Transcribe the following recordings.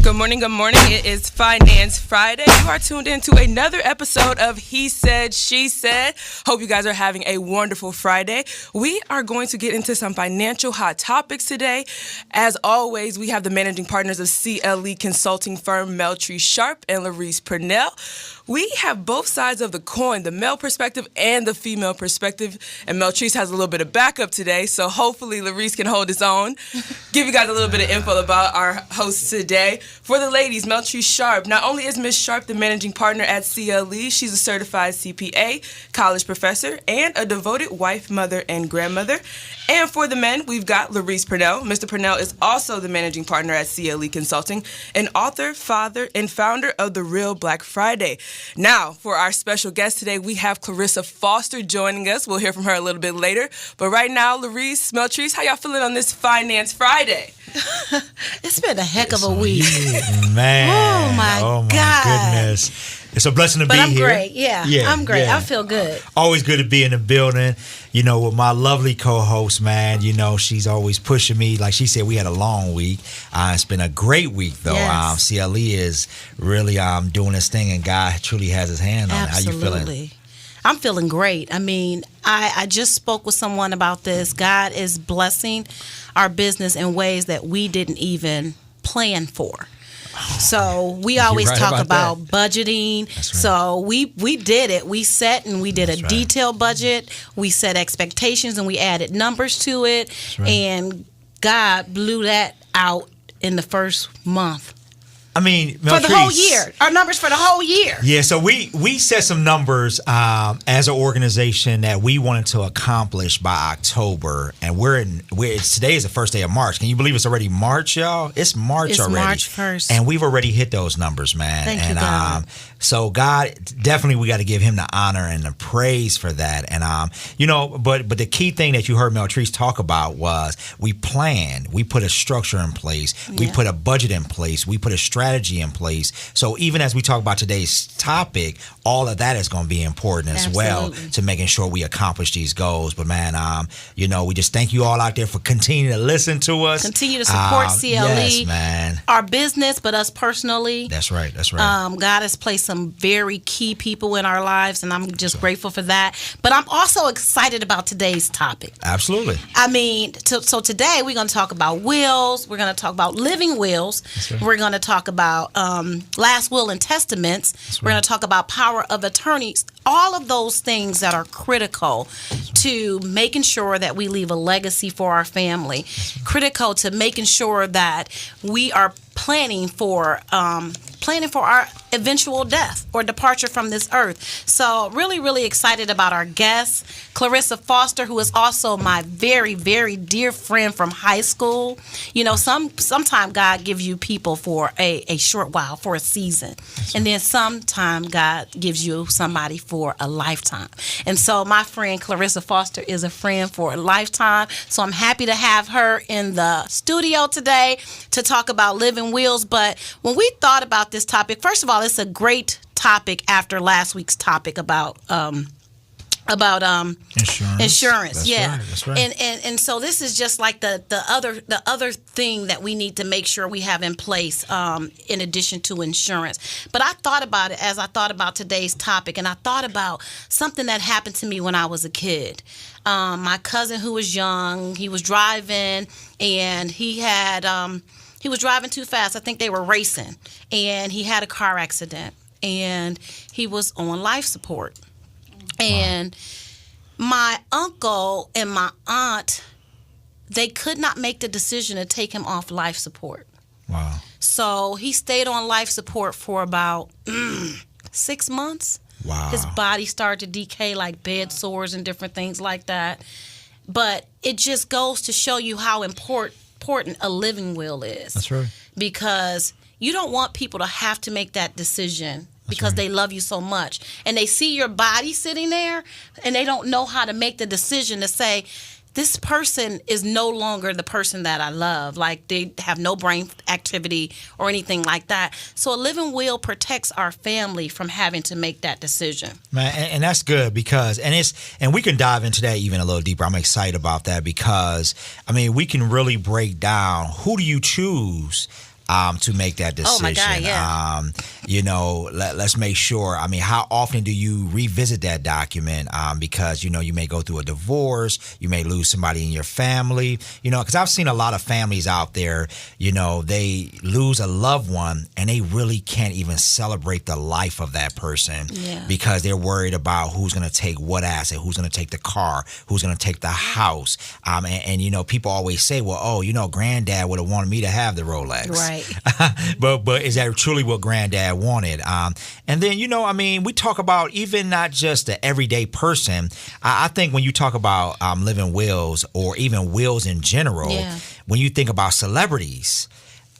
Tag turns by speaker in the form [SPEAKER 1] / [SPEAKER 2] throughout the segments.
[SPEAKER 1] Good morning, good morning. It is Finance Friday. You are tuned in to another episode of He Said, She Said. Hope you guys are having a wonderful Friday. We are going to get into some financial hot topics today. As always, we have the managing partners of CLE consulting firm Meltree Sharp and Clarissa Purnell. We have both sides of the coin, the male perspective and the female perspective. And Meltree has a little bit of backup today, so hopefully Clarissa can hold his own. Give you guys a little bit of info about our hosts today. For the ladies, Meltree Sharp. Not only is Ms. Sharp the managing partner at CLE, she's a certified CPA, college professor, and a devoted wife, mother, and grandmother. And for the men, we've got Clarissa Purnell. Mr. Purnell is also the managing partner at CLE Consulting, an author, father, and founder of The Real Black Friday. Now, for our special guest today, we have Clarissa Foster joining us. We'll hear from her a little bit later. But right now, Clarissa, Meltree, how y'all feeling on this Finance Friday?
[SPEAKER 2] It's been a heck of a week.
[SPEAKER 3] Man.
[SPEAKER 2] Oh, my God.
[SPEAKER 3] Goodness. It's a blessing to be here.
[SPEAKER 2] But I'm great. Yeah, I'm great. Yeah. I feel good.
[SPEAKER 3] Always good to be in the building. You know, with my lovely co-host, man, you know, she's always pushing me. Like she said, we had a long week. It's been a great week, though.
[SPEAKER 2] Yes.
[SPEAKER 3] CLE is really doing this thing, and God truly has his hand on it. How you feeling?
[SPEAKER 2] I'm feeling great. I mean, I just spoke with someone about this. God is blessing our business in ways that we didn't even plan for. So we always talk about budgeting. Right. So we did it. We set and we did a detailed budget. We set expectations and we added numbers to it. And God blew that out in the first month.
[SPEAKER 3] I mean,
[SPEAKER 2] for the whole year, our numbers for the whole year.
[SPEAKER 3] Yeah, so we set some numbers as an organization that we wanted to accomplish by October, and today is the first day of March. Can you believe it's already March, y'all? It's March already.
[SPEAKER 2] March 1st,
[SPEAKER 3] and we've already hit those numbers, man.
[SPEAKER 2] Thank you, God.
[SPEAKER 3] So God, definitely, we got to give Him the honor and the praise for that. And you know, but the key thing that you heard Meltree talk about was we planned, we put a structure in place, we put a budget in place, we put a strategy in place. So even as we talk about today's topic, all of that is going to be important as well to making sure we accomplish these goals. But man, you know, we just thank you all out there for continuing to listen to us,
[SPEAKER 2] continue to support CLE,
[SPEAKER 3] yes, man,
[SPEAKER 2] our business, but us personally.
[SPEAKER 3] That's right.
[SPEAKER 2] God has placed some very key people in our lives, and I'm just grateful for that. But I'm also excited about today's topic.
[SPEAKER 3] Absolutely.
[SPEAKER 2] I mean, so today we're going to talk about wills. We're going to talk about living wills. Right. We're going to talk about last will and testaments. We're going to talk about power of attorneys. All of those things that are critical to making sure that we leave a legacy for our family. Critical to making sure that we are planning for our eventual death or departure from this earth. So really, really excited about our guest, Clarissa Foster, who is also my very, very dear friend from high school. You know, sometime God gives you people for a short while, for a season. And then sometime God gives you somebody for a lifetime. And so my friend Clarissa Foster is a friend for a lifetime. So I'm happy to have her in the studio today to talk about living wills. But when we thought about this topic, first of all, it's a great topic after last week's topic about insurance.
[SPEAKER 3] That's right.
[SPEAKER 2] And so this is just like the other thing that we need to make sure we have in place in addition to insurance. But I thought about it as I thought about today's topic, and I thought about something that happened to me when I was a kid. My cousin, who was young, he was driving, and he was driving too fast. I think they were racing, and he had a car accident, and he was on life support. And my uncle and my aunt, they could not make the decision to take him off life support.
[SPEAKER 3] Wow.
[SPEAKER 2] So he stayed on life support for about 6 months.
[SPEAKER 3] Wow.
[SPEAKER 2] His body started to decay, like bed sores and different things like that. But it just goes to show you how important a living will is.
[SPEAKER 3] That's right.
[SPEAKER 2] Because you don't want people to have to make that decision because they love you so much. And they see your body sitting there, and they don't know how to make the decision to say, this person is no longer the person that I love. Like, they have no brain activity or anything like that. So a living will protects our family from having to make that decision.
[SPEAKER 3] Man, and that's good because, and we can dive into that even a little deeper. I'm excited about that because, I mean, we can really break down who do you choose to make that decision.
[SPEAKER 2] Oh my God, yeah.
[SPEAKER 3] Let's make sure. I mean, how often do you revisit that document? Because you may go through a divorce, you may lose somebody in your family. Because I've seen a lot of families out there. They lose a loved one and they really can't even celebrate the life of that person because they're worried about who's going to take what asset, who's going to take the car, who's going to take the house. And people always say, well, granddad would have wanted me to have the Rolex.
[SPEAKER 2] Right.
[SPEAKER 3] but is that truly what granddad wanted? And then, we talk about even not just the everyday person. I think when you talk about living wills or even wills in general, when you think about celebrities,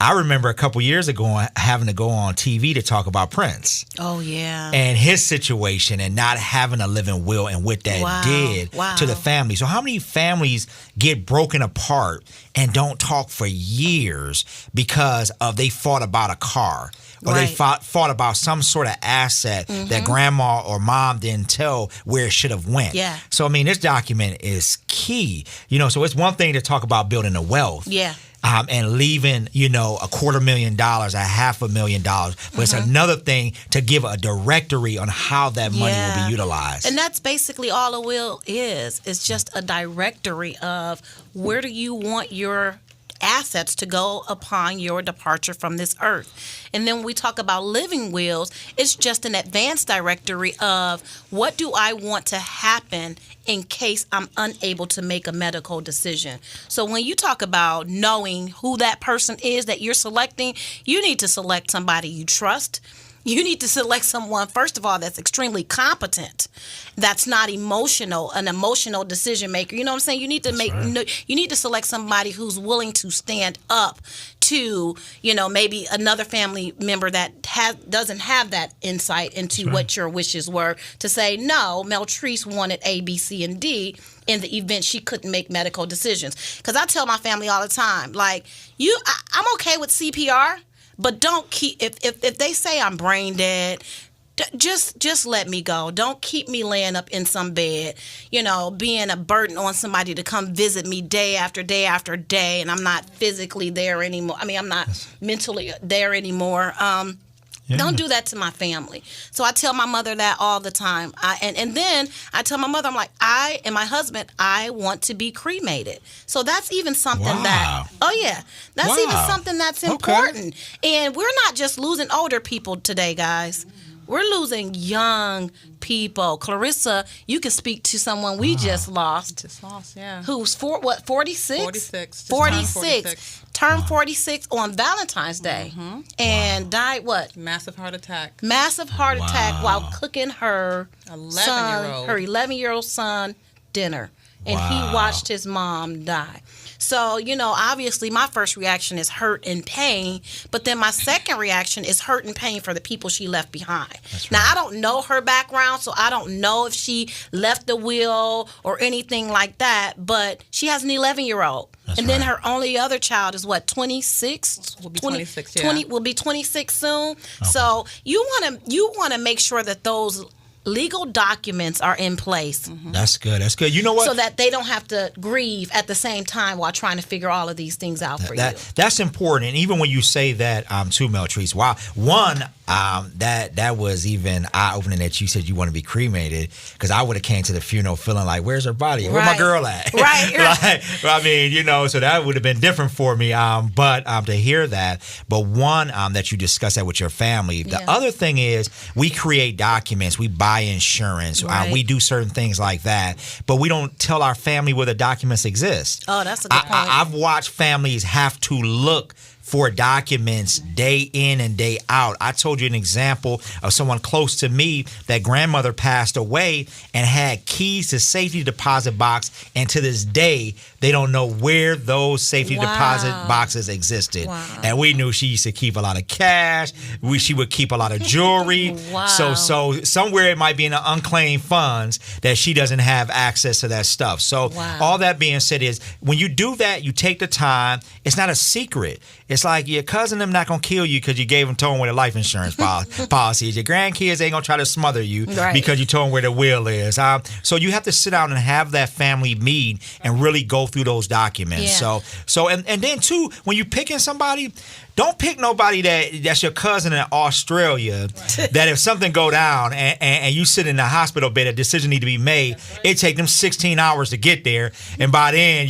[SPEAKER 3] I remember a couple years ago having to go on TV to talk about Prince.
[SPEAKER 2] Oh, yeah.
[SPEAKER 3] And his situation and not having a living will and what that did to the family. So how many families get broken apart and don't talk for years because of they fought about a car or they fought about some sort of asset that grandma or mom didn't tell where it should have went.
[SPEAKER 2] Yeah.
[SPEAKER 3] So, this document is key. So it's one thing to talk about building a wealth.
[SPEAKER 2] Yeah.
[SPEAKER 3] And leaving, $250,000, $500,000. But it's another thing to give a directory on how that money will be utilized.
[SPEAKER 2] And that's basically all a will is. It's just a directory of where do you want your assets to go upon your departure from this earth. And then when we talk about living wills, it's just an advanced directory of what do I want to happen in case I'm unable to make a medical decision. So when you talk about knowing who that person is that you're selecting, you need to select somebody you trust. You need to select someone, first of all, that's extremely competent, that's not emotional, an emotional decision maker. You know what I'm saying? You need to you need to select somebody who's willing to stand up to, maybe another family member that doesn't have that insight into what your wishes were, to say, no, Meltrice wanted A, B, C, and D in the event she couldn't make medical decisions. Because I tell my family all the time, like, I'm okay with CPR. But don't keep if they say I'm brain dead, just let me go. Don't keep me laying up in some bed, being a burden on somebody to come visit me day after day after day, and I'm not physically there anymore. I'm not mentally there anymore. Don't do that to my family. So I tell my mother that all the time. And then I tell my mother, I'm like, I and my husband, I want to be cremated. So that's even something that's even something that's important. And we're not just losing older people today, guys. We're losing young people. Clarissa, you can speak to someone we just lost. Who's 46? 46. Turned 46 on Valentine's Day. And died what?
[SPEAKER 4] Massive heart attack.
[SPEAKER 2] Massive heart attack while cooking her 11-year-old son dinner. And he watched his mom die. So, obviously my first reaction is hurt and pain, but then my second reaction is hurt and pain for the people she left behind. Now, I don't know her background, so I don't know if she left a will or anything like that, but she has an 11-year-old. Then her only other child is what, 26?
[SPEAKER 4] Will be 26,
[SPEAKER 2] will be 26 soon. Okay. So you want to make sure that those legal documents are in place.
[SPEAKER 3] That's good. You know what?
[SPEAKER 2] So that they don't have to grieve at the same time while trying to figure all of these things out for you.
[SPEAKER 3] That's important. And even when you say that, too, Meltrice, wow. One, that was even eye-opening that you said you want to be cremated, because I would have came to the funeral feeling like, where's her body? Where's my girl at?
[SPEAKER 2] Right.
[SPEAKER 3] So that would have been different for me. But to hear that, but one, that you discuss that with your family. The other thing is we create documents, we buy insurance, we do certain things like that, but we don't tell our family where the documents exist.
[SPEAKER 2] Oh, that's a good point.
[SPEAKER 3] I've watched families have to look for documents day in and day out. I told you an example of someone close to me that grandmother passed away and had keys to safety deposit box, and to this day they don't know where those safety deposit boxes existed. And we knew she used to keep a lot of cash. She would keep a lot of jewelry. So somewhere it might be in the unclaimed funds that she doesn't have access to that stuff. So all that being said is, when you do that, you take the time. It's not a secret. It's like your cousin them not going to kill you because you gave them told them where the life insurance policy is. Your grandkids ain't going to try to smother you because you told them where the will is. So you have to sit down and have that family meet and really go through those documents. So and then too, when you're picking somebody, don't pick nobody that's your cousin in Australia. That if something go down and you sit in the hospital bed, a decision need to be made. It take them 16 hours to get there, and by then,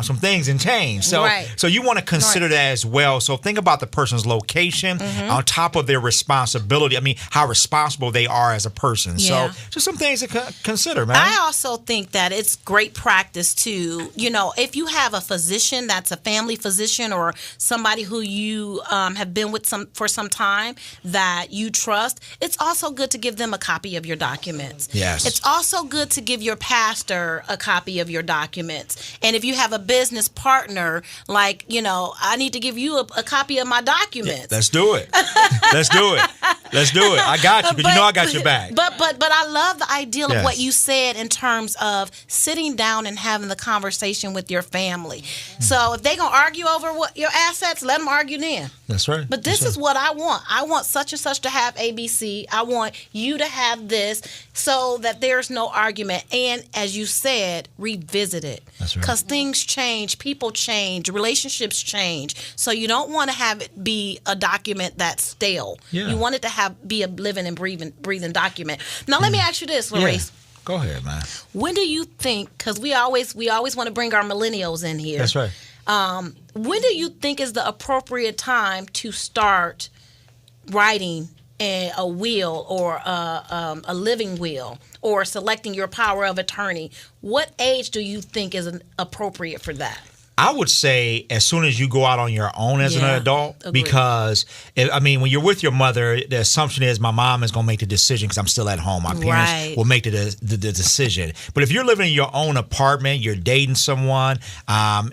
[SPEAKER 3] some things can change. So you want to consider that as well. So think about the person's location on top of their responsibility. I mean, how responsible they are as a person.
[SPEAKER 2] Yeah.
[SPEAKER 3] So just some things to consider, man.
[SPEAKER 2] I also think that it's great practice to, if you have a physician that's a family physician or somebody who you have been with for some time that you trust, it's also good to give them a copy of your documents.
[SPEAKER 3] Yes.
[SPEAKER 2] It's also good to give your pastor a copy of your documents. And if you have a business partner, like, I need to give you a copy of my documents.
[SPEAKER 3] Yeah, let's do it. Let's do it. Let's do it. I got you, because I got your back.
[SPEAKER 2] But I love the ideal of what you said in terms of sitting down and having the conversation with your family. So if they're going to argue over what your assets, let them argue then.
[SPEAKER 3] That's right.
[SPEAKER 2] But this is what I want. I want such and such to have ABC. I want you to have this, so that there's no argument. And as you said, revisit it. That's right. Because things change, people change, relationships change. So you don't want to have it be a document that's stale. Yeah. You want it to be a living and breathing document. Now let me ask you this, Clarissa.
[SPEAKER 3] Yeah. Go ahead, man.
[SPEAKER 2] When do you think, because we always want to bring our millennials in here.
[SPEAKER 3] That's right.
[SPEAKER 2] When do you think is the appropriate time to start writing a will or a living will, or selecting your power of attorney? What age do you think is appropriate for that?
[SPEAKER 3] I would say as soon as you go out on your own as an adult, because when you're with your mother, the assumption is my mom is going to make the decision because I'm still at home. My parents will make the decision. But if you're living in your own apartment, you're dating someone,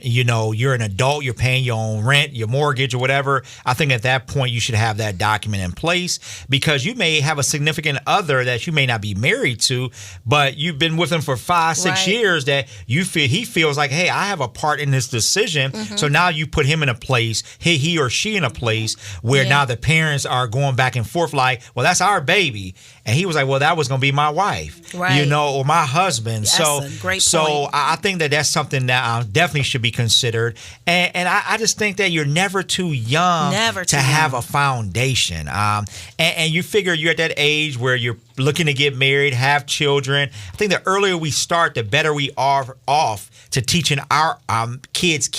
[SPEAKER 3] you're an adult, you're paying your own rent, your mortgage or whatever, I think at that point you should have that document in place, because you may have a significant other that you may not be married to, but you've been with him for 5-6 years that he feels like, hey, I have a part in this decision. So now you put him in a place, he or she in a place where now the parents are going back and forth like, well, that's our baby. And he was like, well, that was going to be my wife, or my husband. That's a great point. I think that's something that definitely should be considered. And I just think that you're never too young to have a foundation. And you figure you're at that age where you're looking to get married, have children. I think the earlier we start, the better we are off to teaching our kids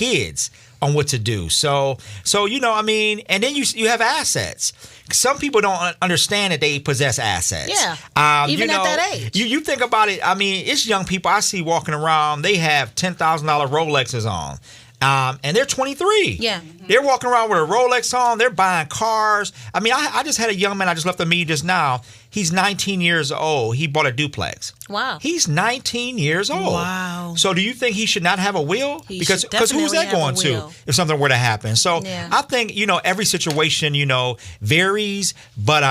[SPEAKER 3] on what to do. So and then you have assets. Some people don't understand that they possess assets.
[SPEAKER 2] Yeah, even at that age.
[SPEAKER 3] You think about it. I mean, it's young people I see walking around. They have $10,000 Rolexes on. And they're 23.
[SPEAKER 2] Yeah.
[SPEAKER 3] They're walking around with a Rolex on. They're buying cars. I mean, I just had a young man I just left the meeting just now. He's 19 years old. He bought a duplex.
[SPEAKER 2] Wow.
[SPEAKER 3] He's 19 years old.
[SPEAKER 2] Wow.
[SPEAKER 3] So do you think he should not have a will? Because who's that going to if something were to happen? So I think, every situation, varies. But,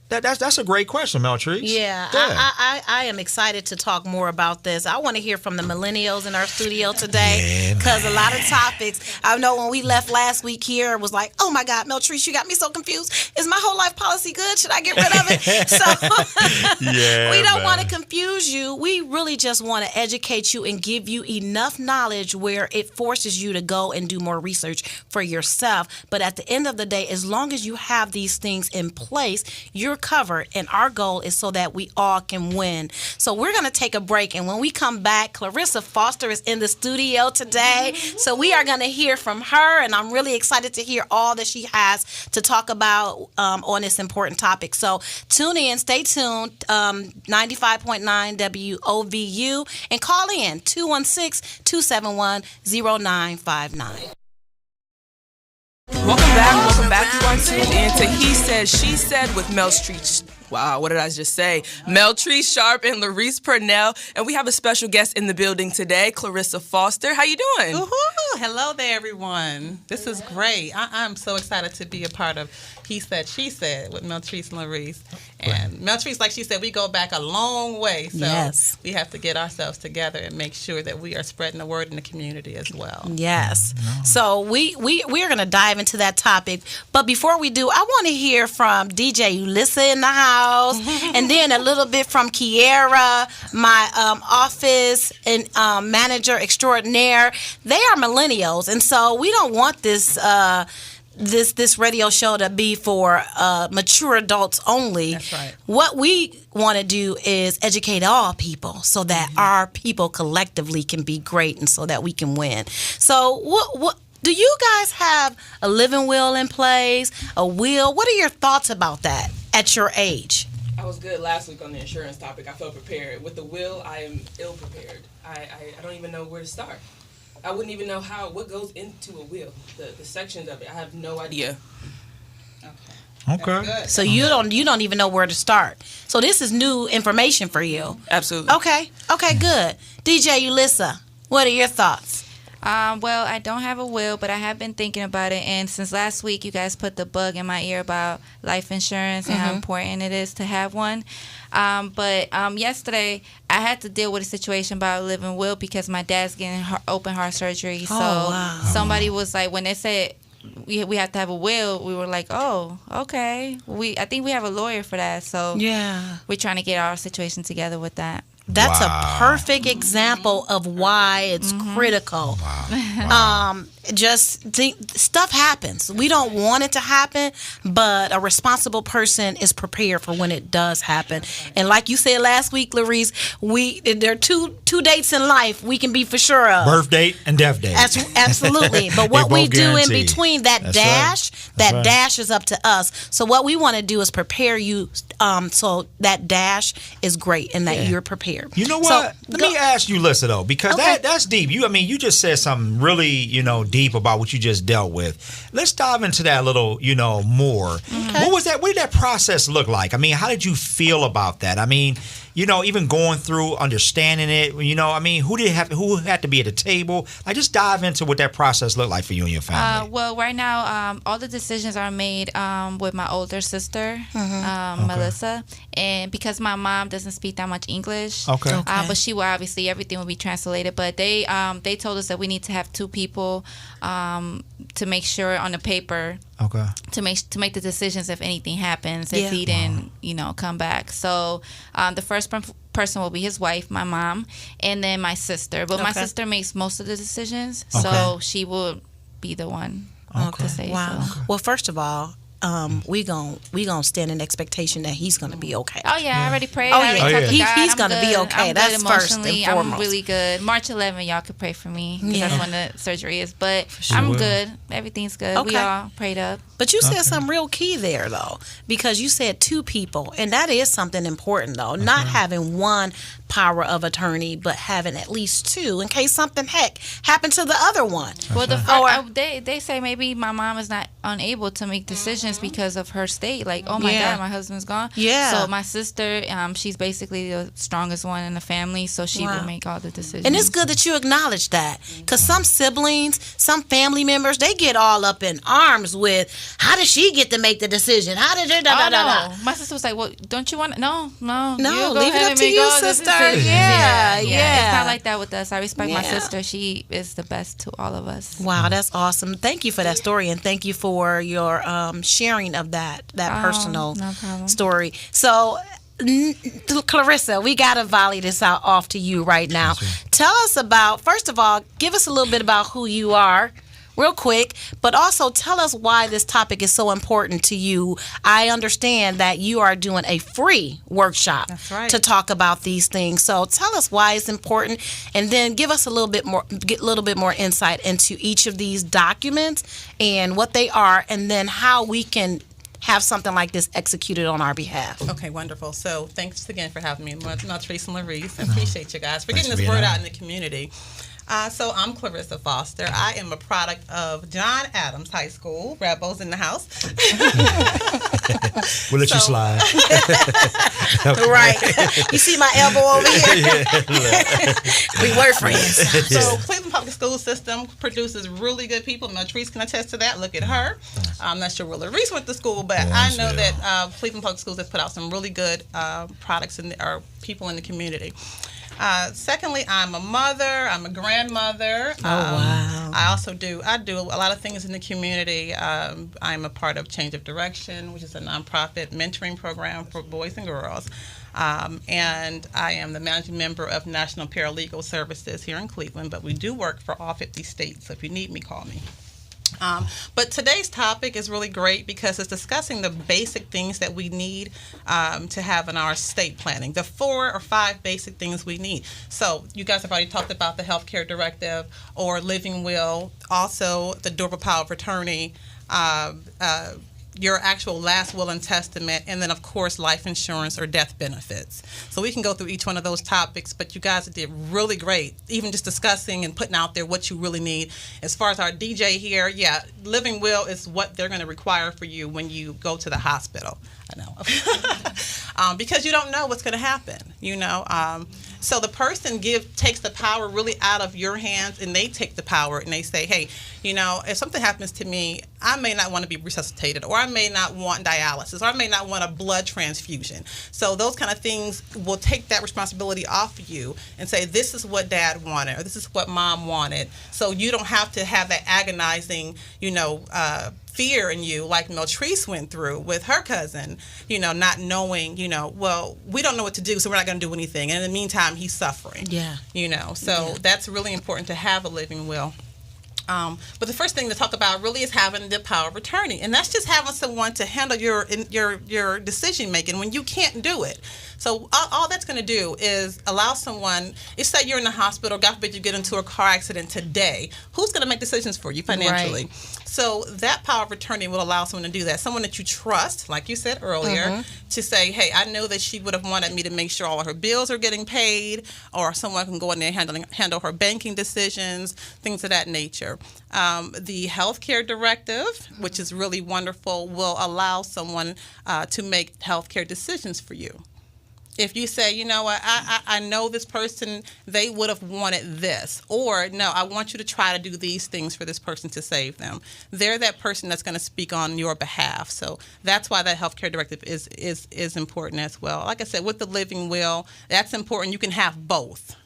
[SPEAKER 3] That's a great question, Meltrice.
[SPEAKER 2] Yeah. I am excited to talk more about this. I want to hear from the millennials in our studio today, because a lot of topics. I know when we left last week here, it was like, oh my God, Meltrice, you got me so confused. Is my whole life policy good? Should I get rid of it? So we don't want to confuse you. We really just want to educate you and give you enough knowledge where it forces you to go and do more research for yourself. But at the end of the day, as long as you have these things in place, you're covered, and our goal is so that we all can win. So we're going to take a break, and when we come back, Clarissa Foster is in the studio today, so we are going to hear from her, and I'm really excited to hear all that she has to talk about on this important topic. So tune in, stay tuned, 95.9 WOVU, and call in 216-271-0959.
[SPEAKER 1] Welcome back. You are tuned in to He Said, She Said with Meltrice. Wow, what did I just say? Meltrice Sharp and Larice Purnell. And we have a special guest in the building today, Clarissa Foster. How you doing?
[SPEAKER 4] Woohoo! Hello there, everyone. This is great. I'm so excited to be a part of He Said, She Said with Meltrice and Larice. And Meltrice, like she said, we go back a long way. So we have to get ourselves together and make sure that we are spreading the word in the community as well.
[SPEAKER 2] Yes. So we're going to dive into that topic. But before we do, I want to hear from DJ Ulissa in the house, and then a little bit from Kiera, my office and manager extraordinaire. They are millennials, and so we don't want this this radio show to be for mature adults only.
[SPEAKER 4] That's right.
[SPEAKER 2] What we want to do is educate all people so that our people collectively can be great and so that we can win. So what do you guys have a living will in place? A will? What are your thoughts about that at your age?
[SPEAKER 1] I was good last week on the insurance topic. I felt prepared. With the will, I am ill prepared. I don't even know where to start. I wouldn't even know what goes into a will, the sections of it. I have no idea.
[SPEAKER 3] Okay.
[SPEAKER 2] So you don't even know where to start. So this is new information for you.
[SPEAKER 1] Absolutely.
[SPEAKER 2] Okay, good. DJ Ulissa, what are your thoughts?
[SPEAKER 5] Well, I don't have a will, but I have been thinking about it. And since last week, you guys put the bug in my ear about life insurance and how important it is to have one. But yesterday, I had to deal with a situation about a living will because my dad's getting open heart surgery. So somebody was like, when they said we have to have a will, we were like, oh, okay. I think we have a lawyer for that. So we're trying to get our situation together with that.
[SPEAKER 2] That's a perfect example of why it's critical. Just think, stuff happens. We don't want it to happen, but a responsible person is prepared for when it does happen. And like you said last week, Clarice, there are two dates in life we can be for sure of.
[SPEAKER 3] Birth date and death date.
[SPEAKER 2] Absolutely. But what we do in
[SPEAKER 3] guaranteed.
[SPEAKER 2] between that dash is up to us. So what we want to do is prepare you so that dash is great and that you're prepared.
[SPEAKER 3] You know what? Let me ask you, Lissa, though, because that's deep. You just said something really, deep about what you just dealt with. Let's dive into that a little, more. Okay. What did that process look like? I mean, how did you feel about that? I mean, even going through understanding it, who had to be at the table? Like, just dive into what that process looked like for you and your family.
[SPEAKER 5] Well, right now, all the decisions are made with my older sister, Melissa, and because my mom doesn't speak that much English, but she will obviously, everything will be translated. But they told us that we need to have two people to make sure on the paper.
[SPEAKER 3] Okay.
[SPEAKER 5] To make the decisions if anything happens, if he didn't, come back. So the first person will be his wife, my mom, and then my sister. But my sister makes most of the decisions, so she will be the one to say so.
[SPEAKER 2] Well, first of all, we gonna stand in expectation that he's gonna be okay.
[SPEAKER 5] Oh yeah, I already prayed.
[SPEAKER 2] He's gonna be okay. That's first and foremost.
[SPEAKER 5] I'm really good. March 11, y'all could pray for me because that's when the surgery is. But I'm good. Everything's good. Okay. We all prayed up.
[SPEAKER 2] But you said something real key there, though, because you said two people, and that is something important, though. Not having one power of attorney, but having at least two in case something happened to the other one.
[SPEAKER 5] Well, they say maybe my mom is not unable to make decisions because of her state. Like, oh my God, my husband's gone. Yeah. So my sister, she's basically the strongest one in the family, so she will make all the decisions.
[SPEAKER 2] And it's good that you acknowledge that, because some siblings, some family members, they get all up in arms with, how does she get to make the decision? How did it?
[SPEAKER 5] My sister was like, well, don't you want to? No,
[SPEAKER 2] leave it up to you, sister. Yeah.
[SPEAKER 5] It's not like that with us. I respect my sister. She is the best to all of us.
[SPEAKER 2] Wow, that's awesome. Thank you for that story, and thank you for your sharing of that personal story. So, Clarissa, we got to volley this off to you right now. Tell us about, first of all, give us a little bit about who you are, real quick, but also tell us why this topic is so important to you. I understand that you are doing a free workshop to talk about these things. So tell us why it's important, and then give us a little bit more insight into each of these documents and what they are, and then how we can have something like this executed on our behalf.
[SPEAKER 4] Okay, wonderful. So thanks again for having me, Meltrice and Larice. I appreciate you guys for getting this word out in the community. So I'm Clarissa Foster. I am a product of John Adams High School. Rabo's in the house.
[SPEAKER 3] We'll let you slide.
[SPEAKER 2] Right. You see my elbow over here? We were friends.
[SPEAKER 4] So Cleveland Public School System produces really good people. Meltrice can attest to that. Look at her. I'm not sure where Larice went to school, but I know that Cleveland Public Schools has put out some really good products or people in the community. Secondly, I'm a mother. I'm a grandmother.
[SPEAKER 2] Oh, wow.
[SPEAKER 4] I also do a lot of things in the community. I'm a part of Change of Direction, which is a nonprofit mentoring program for boys and girls. And I am the managing member of National Paralegal Services here in Cleveland, but we do work for all 50 states. So if you need me, call me. But today's topic is really great because it's discussing the basic things that we need to have in our estate planning, the 4 or 5 basic things we need. So you guys have already talked about the healthcare directive or living will, also the durable power of attorney, your actual last will and testament, and then, of course, life insurance or death benefits. So we can go through each one of those topics, but you guys did really great, even just discussing and putting out there what you really need. As far as our DJ here, yeah, living will is what they're going to require for you when you go to the hospital. I know. Because you don't know what's going to happen, you know. So the person takes the power really out of your hands, and they take the power and they say, hey, you know, if something happens to me, I may not want to be resuscitated, or I may not want dialysis, or I may not want a blood transfusion. So those kind of things will take that responsibility off of you and say, this is what Dad wanted, or this is what Mom wanted. So you don't have to have that agonizing, you know, fear in you like Meltrice went through with her cousin, you know, not knowing, you know, well, we don't know what to do, so we're not going to do anything. And in the meantime, he's suffering. Yeah. You know, so that's really important to have a living will. But the first thing to talk about really is having the power of attorney, and that's just having someone to handle your decision making when you can't do it. So all that's going to do is allow someone. If say you're in the hospital, God forbid you get into a car accident today, who's going to make decisions for you financially? Right. So that power of attorney will allow someone to do that. Someone that you trust, like you said earlier, to say, hey, I know that she would have wanted me to make sure all of her bills are getting paid, or someone can go in there and handle her banking decisions, things of that nature. The healthcare directive, which is really wonderful, will allow someone to make healthcare decisions for you. If you say, you know what, I know this person, they would have wanted this, or no, I want you to try to do these things for this person to save them. They're that person that's going to speak on your behalf. So that's why that healthcare directive is important as well. Like I said, with the living will, that's important. You can have both.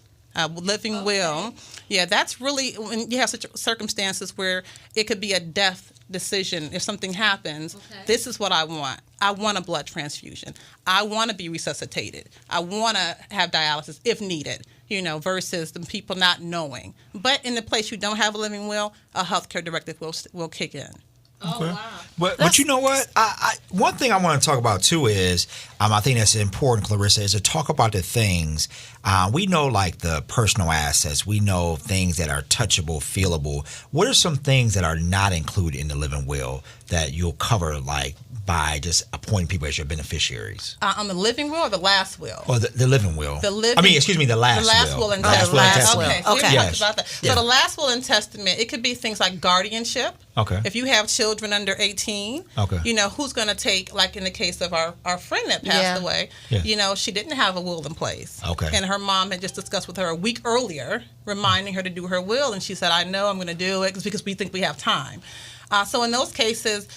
[SPEAKER 4] Living will, yeah, that's really when you have such circumstances where it could be a death decision. If something happens, this is what I want. I want a blood transfusion. I want to be resuscitated. I want to have dialysis if needed, you know, versus the people not knowing. But in the place you don't have a living will, a healthcare directive will kick in.
[SPEAKER 3] Okay. Oh, wow. But you know what? One thing I want to talk about too is I think that's important, Clarissa, is to talk about the things we know, like the personal assets. We know things that are touchable, feelable. What are some things that are not included in the living will that you'll cover, like by just appointing people as your beneficiaries?
[SPEAKER 4] On the living will or the last will?
[SPEAKER 3] Or the living will.
[SPEAKER 4] The last will and testament. Okay. Yes. About that. Yeah. So the last will and testament, it could be things like guardianship.
[SPEAKER 3] Okay.
[SPEAKER 4] If you have children under 18, you know, who's going to take, like in the case of our friend that passed away, you know, she didn't have a will in place.
[SPEAKER 3] Okay.
[SPEAKER 4] And her mom had just discussed with her a week earlier, reminding her to do her will, and she said, I know I'm going to do it because we think we have time. So in those cases,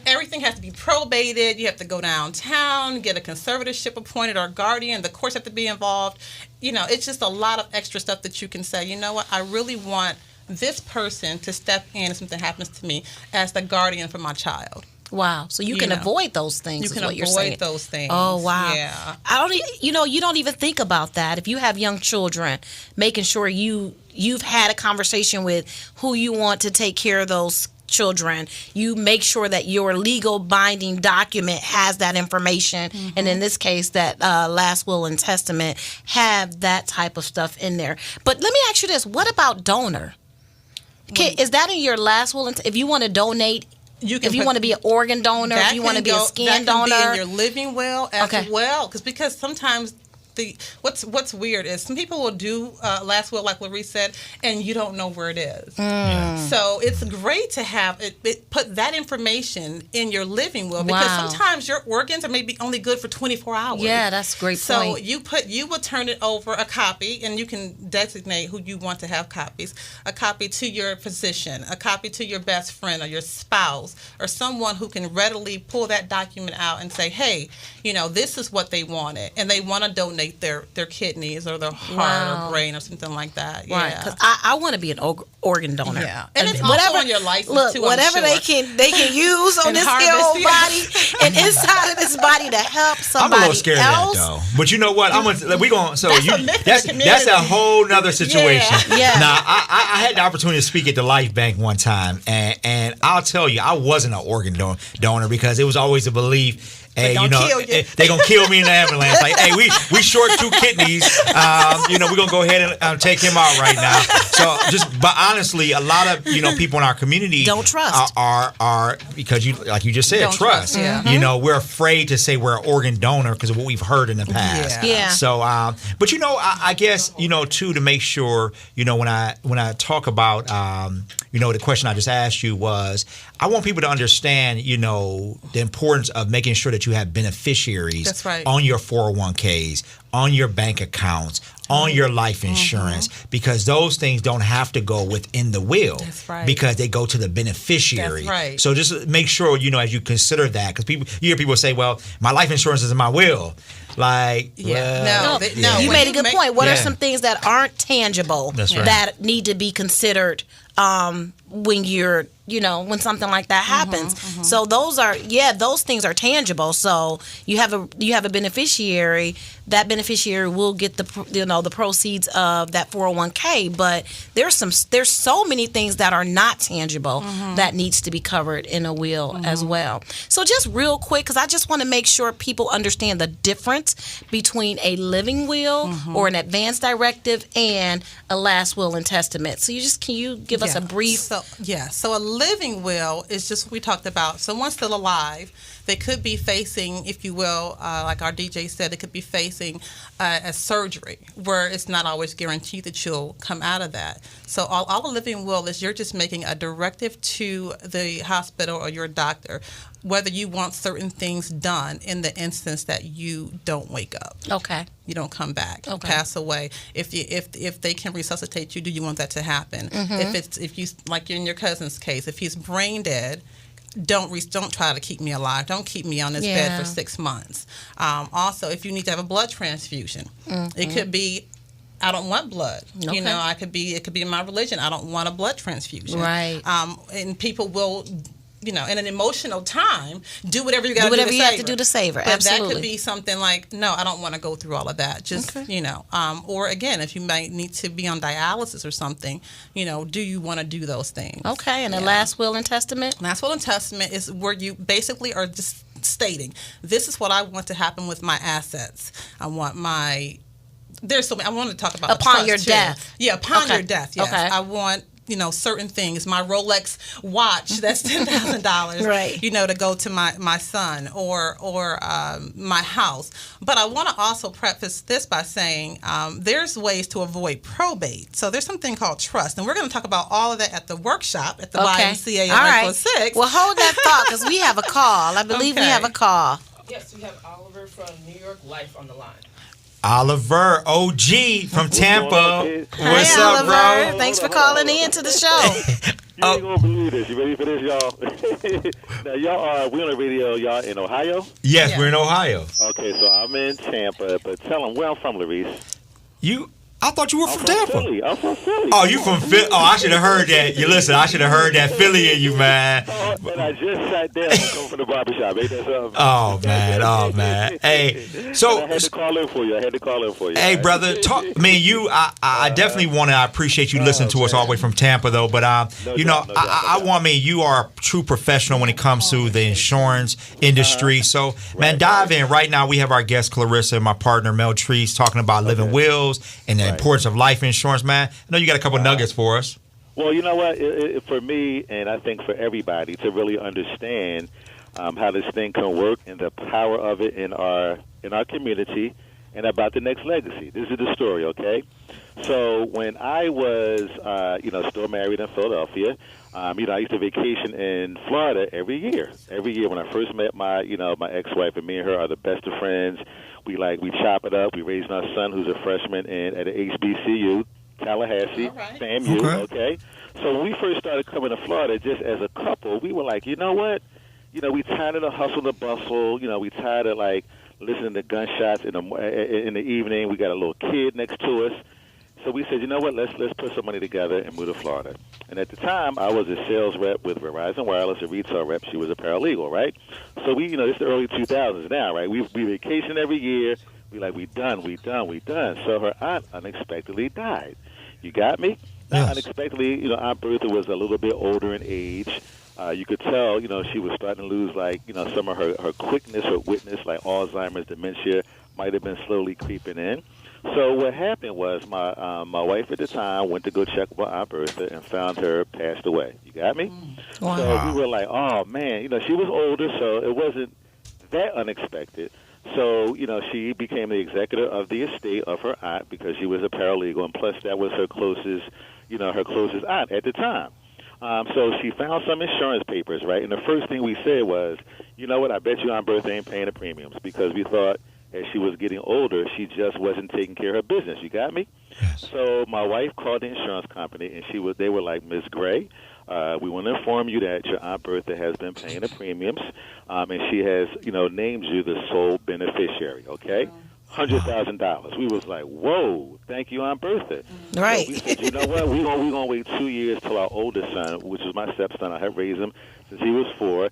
[SPEAKER 4] everything has to be probated. You have to go downtown, get a conservatorship appointed or guardian. The courts have to be involved. You know, it's just a lot of extra stuff that you can say, you know what, I really want this person to step in if something happens to me as the guardian for my child.
[SPEAKER 2] Wow. So you can avoid those things.
[SPEAKER 4] You can avoid those things.
[SPEAKER 2] Oh, wow.
[SPEAKER 4] Yeah.
[SPEAKER 2] You don't even think about that. If you have young children, making sure you've had a conversation with who you want to take care of those children, you make sure that your legal binding document has that information, and in this case that last will and testament have that type of stuff in there. But let me ask you this, what about donor? Is that in your last will? If you want to donate, if you want to be an organ donor, if you want to be a skin donor,
[SPEAKER 4] that can be in your living will as well, because sometimes what's weird is some people will do last will, like Larissa said, and you don't know where it is. So it's great to have it put that information in your living will, because sometimes your organs are maybe only good for 24 hours.
[SPEAKER 2] Yeah, that's a great point.
[SPEAKER 4] So you will turn it over, a copy, and you can designate who you want to have copies. A copy to your physician, a copy to your best friend or your spouse, or someone who can readily pull that document out and say, hey, you know, this is what they wanted, and they want to donate donate their kidneys or their heart or brain or something like that.
[SPEAKER 2] Right,
[SPEAKER 4] Yeah.
[SPEAKER 2] because I want to be an organ donor.
[SPEAKER 4] Yeah, and it's also on your license
[SPEAKER 2] look,
[SPEAKER 4] too.
[SPEAKER 2] Whatever
[SPEAKER 4] I'm sure.
[SPEAKER 2] they can use on
[SPEAKER 4] And
[SPEAKER 2] this
[SPEAKER 4] harvest,
[SPEAKER 2] old
[SPEAKER 4] yeah.
[SPEAKER 2] body and inside of this body to help
[SPEAKER 3] I'm
[SPEAKER 2] somebody
[SPEAKER 3] a little scared
[SPEAKER 2] else.
[SPEAKER 3] of that though. But you know what? We going so
[SPEAKER 4] That's
[SPEAKER 3] you
[SPEAKER 4] a myth in
[SPEAKER 3] that's
[SPEAKER 4] the community.
[SPEAKER 3] a whole nother situation.
[SPEAKER 2] Yeah.
[SPEAKER 3] Now I had the opportunity to speak at the Life Bank one time, and I'll tell you, I wasn't an organ donor because it was always a belief. Hey,
[SPEAKER 4] They gonna kill you.
[SPEAKER 3] They gonna kill me in the ambulance. Like, hey, we short 2 kidneys. We're gonna go ahead and take him out right now. So but honestly, a lot of people in our community
[SPEAKER 2] Don't trust.
[SPEAKER 3] are because you like you just said
[SPEAKER 4] Don't
[SPEAKER 3] trust.
[SPEAKER 4] trust, yeah.
[SPEAKER 3] We're afraid to say we're an organ donor because of what we've heard in the past.
[SPEAKER 2] Yeah.
[SPEAKER 3] So, but I guess too, to make sure when I talk about the question I just asked you was, I want people to understand the importance of making sure that you have beneficiaries
[SPEAKER 4] That's right.
[SPEAKER 3] on your 401ks, on your bank accounts, on your life insurance, because those things don't have to go within the will.
[SPEAKER 4] That's right.
[SPEAKER 3] Because they go to the beneficiary.
[SPEAKER 4] That's right.
[SPEAKER 3] So just make sure as you consider that, because you hear people say, "Well, my life insurance is in my will." Like,
[SPEAKER 4] Yeah. No,
[SPEAKER 2] You
[SPEAKER 4] when
[SPEAKER 2] made a good point. What are
[SPEAKER 3] Yeah.
[SPEAKER 2] some things that aren't tangible
[SPEAKER 3] That's right.
[SPEAKER 2] that need to be considered when you're, when something like that happens? So those things are tangible. So you have a beneficiary. That beneficiary will get the proceeds of that 401k. But there's so many things that are not tangible that needs to be covered in a will as well. So just real quick, because I just want to make sure people understand the difference between a living will or an advance directive and a last will and testament. So can you give us a brief?
[SPEAKER 4] So a living will is just what we talked about. Someone's still alive. They could be facing, if you will, like our DJ said, they could be facing a surgery where it's not always guaranteed that you'll come out of that. So all a living will is you're just making a directive to the hospital or your doctor whether you want certain things done in the instance that you don't wake up.
[SPEAKER 2] Okay.
[SPEAKER 4] You don't come back. You
[SPEAKER 2] Okay.
[SPEAKER 4] pass away. If they can resuscitate you, do you want that to happen? If you like in your cousin's case, if he's brain dead, don't try to keep me alive. Don't keep me on this bed for 6 months. Also, if you need to have a blood transfusion, it could be, I don't want blood.
[SPEAKER 2] Okay.
[SPEAKER 4] It could be my religion. I don't want a blood transfusion.
[SPEAKER 2] Right.
[SPEAKER 4] And people will, in an emotional time, do whatever you got to do.
[SPEAKER 2] Whatever
[SPEAKER 4] to
[SPEAKER 2] you
[SPEAKER 4] save
[SPEAKER 2] have to
[SPEAKER 4] her.
[SPEAKER 2] do to save her.
[SPEAKER 4] But
[SPEAKER 2] Absolutely.
[SPEAKER 4] that could be something like, no, I don't want to go through all of that. Just, or again, if you might need to be on dialysis or something, do you want to do those things?
[SPEAKER 2] Okay. And the last will and testament?
[SPEAKER 4] Last will and testament is where you basically are just stating, this is what I want to happen with my assets. I want I want to talk about
[SPEAKER 2] Upon
[SPEAKER 4] the
[SPEAKER 2] your
[SPEAKER 4] trust, too.
[SPEAKER 2] death.
[SPEAKER 4] Yeah, upon
[SPEAKER 2] Okay.
[SPEAKER 4] your death. Yes,
[SPEAKER 2] Okay.
[SPEAKER 4] I want certain things. My Rolex watch that's $10,000.
[SPEAKER 2] Right.
[SPEAKER 4] To go to my son or my house. But I want to also preface this by saying there's ways to avoid probate. So there's something called trust, and we're going to talk about all of that at the workshop at the YMCA
[SPEAKER 2] All
[SPEAKER 4] at
[SPEAKER 2] right.
[SPEAKER 4] 6.
[SPEAKER 2] Well, hold that thought because we have a call. I believe we
[SPEAKER 4] Okay.
[SPEAKER 2] have a call.
[SPEAKER 1] Yes, we have Oliver from New York Life on the line.
[SPEAKER 3] Oliver OG from Tampa. What's
[SPEAKER 2] Hey,
[SPEAKER 3] up,
[SPEAKER 2] Oliver.
[SPEAKER 3] bro?
[SPEAKER 2] Thanks for calling in to the show.
[SPEAKER 6] You ain't gonna believe this. You ready for this, y'all? Now, y'all we on the radio, y'all in Ohio?
[SPEAKER 3] Yes,
[SPEAKER 4] Yeah.
[SPEAKER 3] we're in Ohio.
[SPEAKER 6] Okay, so I'm in Tampa, but tell them where I'm from, Larice.
[SPEAKER 3] I thought you were from Tampa.
[SPEAKER 6] Philly. I'm from Philly.
[SPEAKER 3] Oh, you from Philly? Oh, I should have heard that. I should have heard that Philly in you, man.
[SPEAKER 6] And I just sat down to come from the barbershop. Ain't that something?
[SPEAKER 3] Oh man. Hey, so
[SPEAKER 6] I had to call in for you.
[SPEAKER 3] hey, brother, talk. I mean, I definitely want to. I appreciate you listening to us all the way from Tampa, though. But you are a true professional when it comes to the insurance industry. So, man, dive in right now. We have our guest Clarissa and my partner Mel Treese talking about living wills and the importance of life insurance. Man, I know you got a couple nuggets for us.
[SPEAKER 6] Well, you know what? For me, and I think for everybody, to really understand how this thing can work and the power of it in our community and about the next legacy. This is the story, okay? So when I was, still married in Philadelphia, I used to vacation in Florida every year. Every year when I first met my ex-wife, and me and her are the best of friends. We chop it up. We raised our son, who's a freshman at a HBCU, Tallahassee,
[SPEAKER 4] right.
[SPEAKER 6] FAMU, okay? So when we first started coming to Florida, just as a couple, we were like, you know what? We tired of the hustle, the bustle. We tired of listening to gunshots in the evening. We got a little kid next to us. So we said, you know what, let's put some money together and move to Florida. And at the time, I was a sales rep with Verizon Wireless, a retail rep. She was a paralegal, right? So we, it's the early 2000s now, right? We vacation every year. We done. So her aunt unexpectedly died. You got me?
[SPEAKER 3] Yes.
[SPEAKER 6] Unexpectedly, Aunt Bertha was a little bit older in age. You could tell, she was starting to lose, some of her quickness, her witness, like Alzheimer's, dementia, might have been slowly creeping in. So what happened was my wife at the time went to go check with Aunt Bertha and found her passed away. You got me?
[SPEAKER 2] Wow.
[SPEAKER 6] So we were like, oh, man. She was older, so it wasn't that unexpected. So, she became the executor of the estate of her aunt because she was a paralegal, and plus that was her closest aunt at the time. So she found some insurance papers, right? And the first thing we said was, you know what, I bet you Aunt Bertha ain't paying the premiums because we thought as she was getting older, she just wasn't taking care of her business. You got me?
[SPEAKER 3] Yes.
[SPEAKER 6] So my wife called the insurance company, and they were like, Ms. Gray, we want to inform you that your Aunt Bertha has been paying the premiums, and she has, named you the sole beneficiary, okay? $100,000. We was like, whoa, thank you, Aunt Bertha.
[SPEAKER 2] Right.
[SPEAKER 6] So we said, you know what, we're gonna wait 2 years till our oldest son, which is my stepson, I have raised him since he was 4.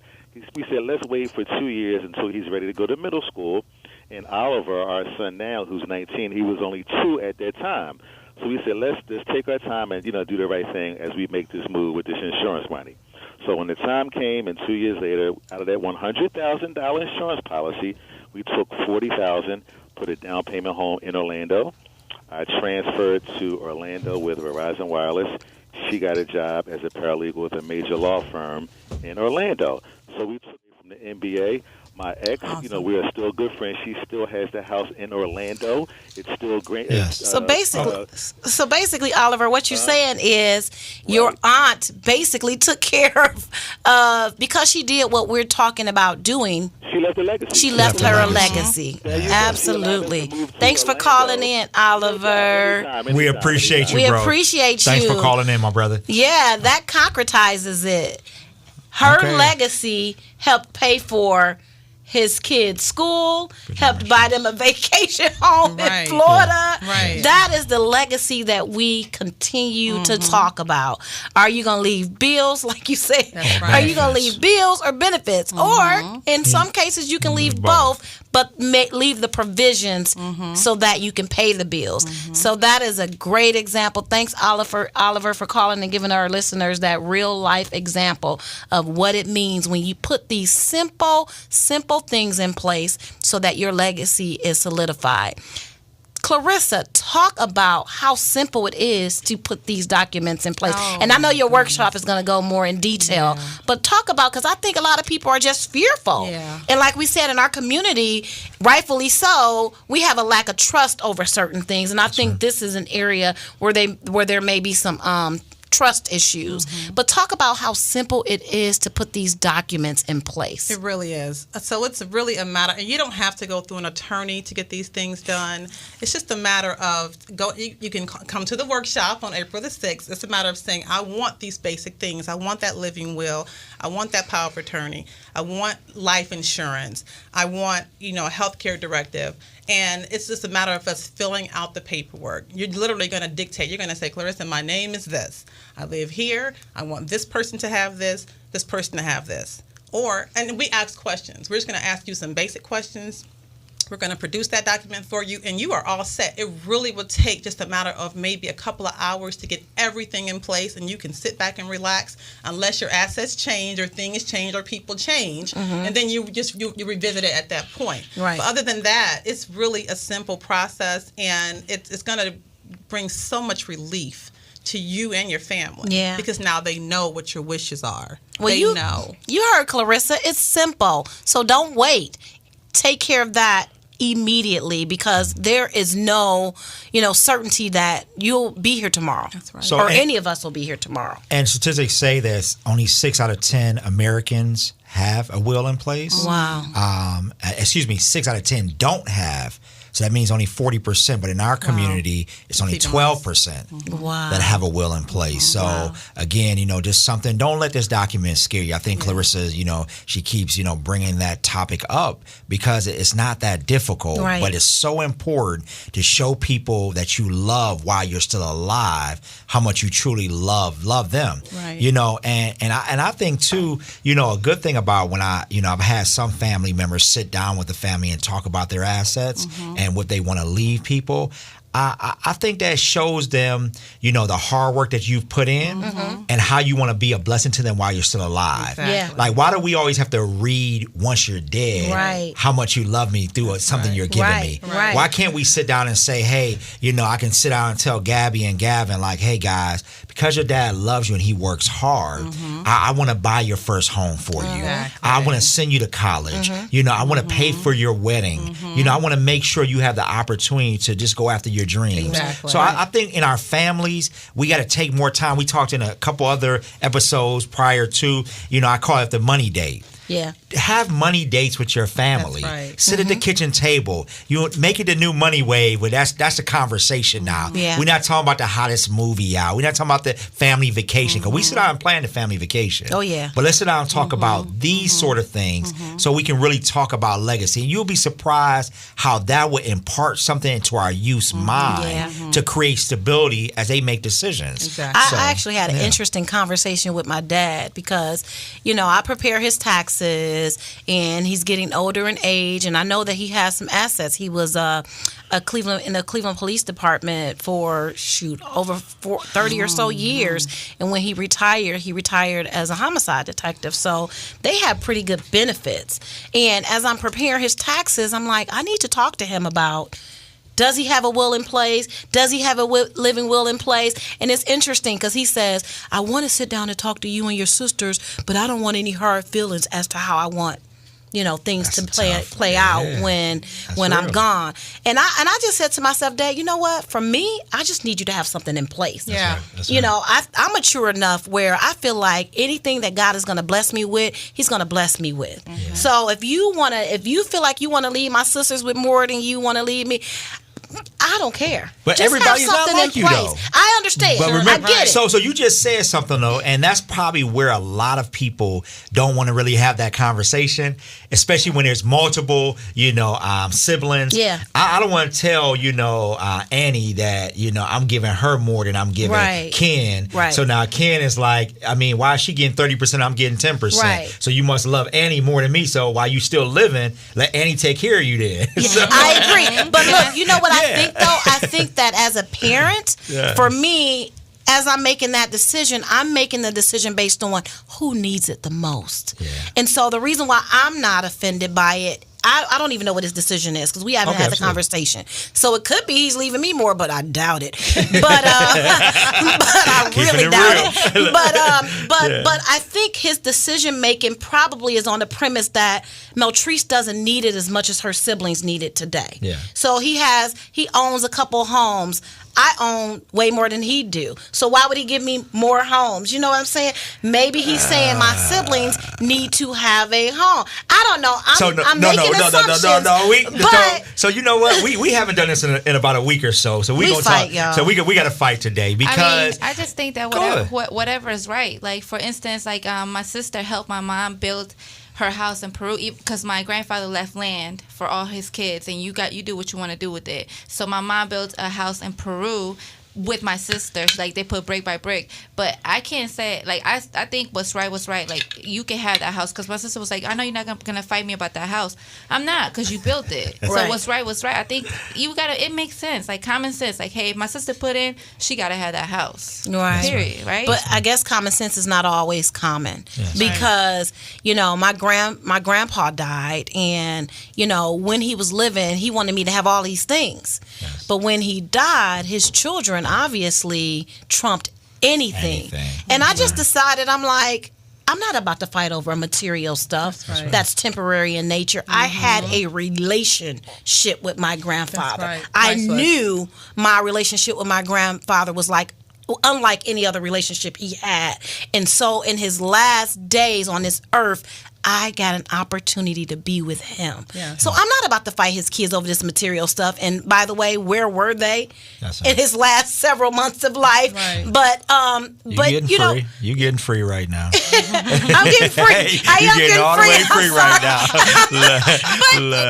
[SPEAKER 6] We said, let's wait for 2 years until he's ready to go to middle school. And Oliver, our son now, who's 19, he was only 2 at that time. So we said, let's just take our time and, do the right thing as we make this move with this insurance money. So when the time came, and 2 years later, out of that $100,000 insurance policy, we took $40,000, put a down payment home in Orlando. I transferred to Orlando with Verizon Wireless. She got a job as a paralegal with a major law firm in Orlando. So we took it from the NBA. My ex,
[SPEAKER 2] awesome.
[SPEAKER 6] We are still good friends. She still has the house in Orlando. It's still great.
[SPEAKER 3] Yes.
[SPEAKER 2] So basically, Oliver, what you're saying is your aunt basically took care of because she did what we're talking about doing.
[SPEAKER 6] She left a legacy.
[SPEAKER 2] She left her a legacy. Absolutely. Thanks for calling in, Oliver.
[SPEAKER 3] We appreciate you,
[SPEAKER 2] We
[SPEAKER 3] bro.
[SPEAKER 2] appreciate you.
[SPEAKER 3] Thanks for calling in, my brother.
[SPEAKER 2] Yeah, that concretizes it. Her
[SPEAKER 3] Okay.
[SPEAKER 2] legacy helped pay for his kids' school, helped buy them a vacation home in
[SPEAKER 4] Right.
[SPEAKER 2] Florida.
[SPEAKER 4] Right.
[SPEAKER 2] That is the legacy that we continue to talk about. Are you going to leave bills, like you said?
[SPEAKER 4] That's
[SPEAKER 2] Are you
[SPEAKER 4] right.
[SPEAKER 2] going to leave bills or benefits? Or in some cases, you can leave both, but leave the provisions so that you can pay the bills. So that is a great example. Thanks, Oliver, for calling and giving our listeners that real life example of what it means when you put these simple things in place so that your legacy is solidified. Clarissa, talk about how simple it is to put these documents in place. And I know your workshop is going to go more in detail, but talk about, because I think a lot of people are just fearful.
[SPEAKER 4] Yeah.
[SPEAKER 2] And like we said, in our community, rightfully so, we have a lack of trust over certain things. And I think this is an area where there may be some trust issues. But talk about how simple it is to put these documents in place.
[SPEAKER 4] It really is. So it's really a matter, and you don't have to go through an attorney to get these things done. It's just a matter of you can come to the workshop on April the 6th. It's a matter of saying, I want these basic things. I want that living will. I want that power of attorney. I want life insurance. I want, a health care directive. And it's just a matter of us filling out the paperwork. You're literally going to dictate. You're going to say, Clarissa, my name is this. I live here. I want this person to have this person to have this. And we ask questions. We're just going to ask you some basic questions. We're going to produce that document for you, and you are all set. It really would take just a matter of maybe a couple of hours to get everything in place, and you can sit back and relax unless your assets change or things change or people change, and then you revisit it at that point.
[SPEAKER 2] Right.
[SPEAKER 4] But other than that, it's really a simple process, and it's going to bring so much relief to you and your family.
[SPEAKER 2] Yeah.
[SPEAKER 4] Because now they know what your wishes are.
[SPEAKER 2] Well,
[SPEAKER 4] they
[SPEAKER 2] you
[SPEAKER 4] know.
[SPEAKER 2] You heard Clarissa. It's simple. So don't wait. Take care of that immediately, because there is no, certainty that you'll be here tomorrow.
[SPEAKER 4] That's right.
[SPEAKER 3] So,
[SPEAKER 2] or any of us will be here tomorrow.
[SPEAKER 3] And statistics say that only 6 out of 10 Americans have a will in place.
[SPEAKER 2] Wow.
[SPEAKER 3] 6 out of 10 don't have. So that means only 40%, but in our community, it's only 12% that have a will in place. So again, just something. Don't let this document scare you. I think Clarissa, she keeps, bringing that topic up because it's not that difficult, but it's so important to show people that you love while you're still alive how much you truly love them.
[SPEAKER 2] Right.
[SPEAKER 3] And I think too, a good thing about when I've had some family members sit down with the family and talk about their assets and what they want to leave people. I think that shows them, the hard work that you've put in and how you want to be a blessing to them while you're still alive.
[SPEAKER 2] Exactly. Yeah.
[SPEAKER 3] Like, why do we always have to read once you're dead how much you love me through something you're giving me?
[SPEAKER 2] Right.
[SPEAKER 3] Why can't we sit down and say, hey, I can sit down and tell Gabby and Gavin, like, hey, guys, because your dad loves you and he works hard, I want to buy your first home for you. I want to send you to college. I want to pay for your wedding. I want to make sure you have the opportunity to just go after your dreams.
[SPEAKER 4] Exactly.
[SPEAKER 3] So I think in our families, we got to take more time. We talked in a couple other episodes prior to, I call it the money date.
[SPEAKER 2] Yeah.
[SPEAKER 3] Have money dates with your family.
[SPEAKER 4] That's right.
[SPEAKER 3] Sit at the kitchen table. You make it the new money wave, but that's the conversation now.
[SPEAKER 2] Yeah.
[SPEAKER 3] We're not talking about the hottest movie out. We're not talking about the family vacation, because we sit down and plan the family vacation.
[SPEAKER 2] Oh, yeah.
[SPEAKER 3] But let's sit down and talk about these sort of things so we can really talk about legacy. And you'll be surprised how that would impart something into our youth's mind to create stability as they make decisions.
[SPEAKER 4] Exactly.
[SPEAKER 2] I actually had an interesting conversation with my dad because, I prepare his taxes and he's getting older in age, and I know that he has some assets. He was in the Cleveland Police Department for over 30 or so years, and when he retired as a homicide detective. So they have pretty good benefits. And as I'm preparing his taxes, I'm like, I need to talk to him about, does he have a will in place? Does he have a living will in place? And it's interesting because he says, I want to sit down and talk to you and your sisters, but I don't want any hard feelings as to how I want, things to play out when I'm gone. And I just said to myself, Dad, you know what? For me, I just need you to have something in place.
[SPEAKER 4] Yeah.
[SPEAKER 2] I'm mature enough where I feel like anything that God is going to bless me with, He's going to bless me with. So if you feel like you want to leave my sisters with more than you want to leave me, I don't care.
[SPEAKER 3] But
[SPEAKER 2] just
[SPEAKER 3] everybody's
[SPEAKER 2] have something
[SPEAKER 3] not like
[SPEAKER 2] in
[SPEAKER 3] you,
[SPEAKER 2] place.
[SPEAKER 3] though.
[SPEAKER 2] I understand.
[SPEAKER 3] But remember,
[SPEAKER 2] I get it.
[SPEAKER 3] So you just said something, though, and that's probably where a lot of people don't want to really have that conversation, especially when there's multiple, siblings.
[SPEAKER 2] Yeah.
[SPEAKER 3] I don't want to tell, Annie that, I'm giving her more than I'm giving Ken.
[SPEAKER 2] Right.
[SPEAKER 3] So now Ken is like, why is she getting 30%? I'm getting 10%.
[SPEAKER 2] Right.
[SPEAKER 3] So you must love Annie more than me. So while you still living, let Annie take care of you then. So,
[SPEAKER 2] I agree. But look, you know what I think, though? I think that as a parent, for me, as I'm making that decision, I'm making the decision based on who needs it the most. Yeah. And so the reason why I'm not offended by it, I don't even know what his decision is because we haven't had the conversation. So it could be he's leaving me more, but I doubt it. But I really doubt it. But I think his decision making probably is on the premise that Meltrice doesn't need it as much as her siblings need it today.
[SPEAKER 3] Yeah.
[SPEAKER 2] So he owns a couple homes. I own way more than he do. So why would he give me more homes? You know what I'm saying? Maybe he's saying my siblings need to have a home. I don't know. I'm making assumptions.
[SPEAKER 3] So you know what? We haven't done this in about a week or so. So we gonna
[SPEAKER 2] fight,
[SPEAKER 3] talk.
[SPEAKER 2] y'all.
[SPEAKER 3] So we got to fight today because
[SPEAKER 5] I just think that whatever is right. Like for instance, my sister helped my mom build her house in Peru because my grandfather left land for all his kids, and you do what you want to do with it. So my mom built a house in Peru with my sisters, like they put brick by brick. But I can't say, like, I think what's right was right. Like, you can have that house because my sister was like, I know you're not gonna fight me about that house. I'm not, because you built it. So what's right was right. I think it makes sense, like common sense. Like, hey, if my sister put in, she gotta have that house.
[SPEAKER 2] Right.
[SPEAKER 5] Period. Right.
[SPEAKER 2] But I guess common sense is not always common because my grandpa died, and when he was living, he wanted me to have all these things. Yes. But when he died, his children obviously trumped anything. And I just decided, I'm like, I'm not about to fight over material stuff that's temporary in nature. I had a relationship with my grandfather. I knew my relationship with my grandfather was like unlike any other relationship he had. And so in his last days on this earth, I got an opportunity to be with him.
[SPEAKER 4] Yeah.
[SPEAKER 2] So I'm not about to fight his kids over this material stuff. And by the way, where were they
[SPEAKER 3] That's
[SPEAKER 2] in
[SPEAKER 3] right.
[SPEAKER 2] his last several months of life?
[SPEAKER 4] Right.
[SPEAKER 2] But
[SPEAKER 3] You know, you getting free right now.
[SPEAKER 2] I'm getting free. I
[SPEAKER 3] you
[SPEAKER 2] am
[SPEAKER 3] getting all the way free right now.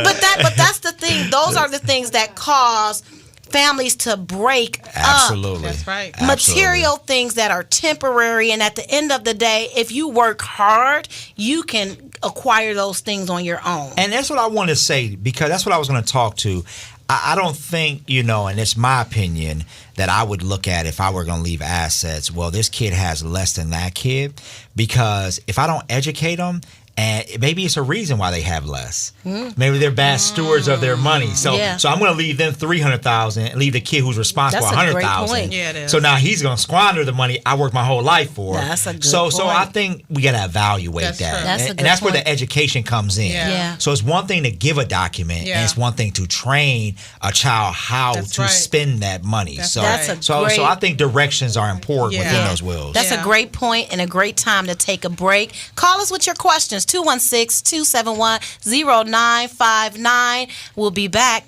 [SPEAKER 2] but that's the thing. Those are the things that cause families to break up.
[SPEAKER 3] Absolutely.
[SPEAKER 4] That's right.
[SPEAKER 2] Material things that are temporary, and at the end of the day, if you work hard, you can acquire those things on your own.
[SPEAKER 3] And that's what I want to say, because that's what I was going to talk to. I don't think, and it's my opinion, that I would look at if I were going to leave assets, well, this kid has less than that kid, because if I don't educate them, and maybe it's a reason why they have less. Maybe they're bad stewards of their money. So I'm going to leave them $300,000 and leave the kid who's responsible
[SPEAKER 2] That's a great
[SPEAKER 3] $100,000.
[SPEAKER 2] point.
[SPEAKER 4] Yeah, it is.
[SPEAKER 3] So now he's going to squander the money I worked my whole life for.
[SPEAKER 2] That's a good
[SPEAKER 3] So
[SPEAKER 2] point.
[SPEAKER 3] I think we got to evaluate
[SPEAKER 4] That's
[SPEAKER 3] that.
[SPEAKER 4] true.
[SPEAKER 2] That's a
[SPEAKER 3] and
[SPEAKER 2] good
[SPEAKER 3] that's where
[SPEAKER 2] point.
[SPEAKER 3] the education comes in.
[SPEAKER 2] Yeah.
[SPEAKER 3] So it's one thing to give a document,
[SPEAKER 4] Yeah.
[SPEAKER 3] and it's one thing to train a child how
[SPEAKER 4] That's
[SPEAKER 3] to
[SPEAKER 4] right.
[SPEAKER 3] spend that money.
[SPEAKER 4] That's
[SPEAKER 3] so
[SPEAKER 4] right.
[SPEAKER 2] That's a
[SPEAKER 3] so
[SPEAKER 2] great-
[SPEAKER 3] I think directions are important
[SPEAKER 4] Yeah.
[SPEAKER 3] within
[SPEAKER 4] Yeah.
[SPEAKER 3] those wills.
[SPEAKER 2] That's a great point and a great time to take a break. Call us with your questions, 216-271-0959. We'll be back.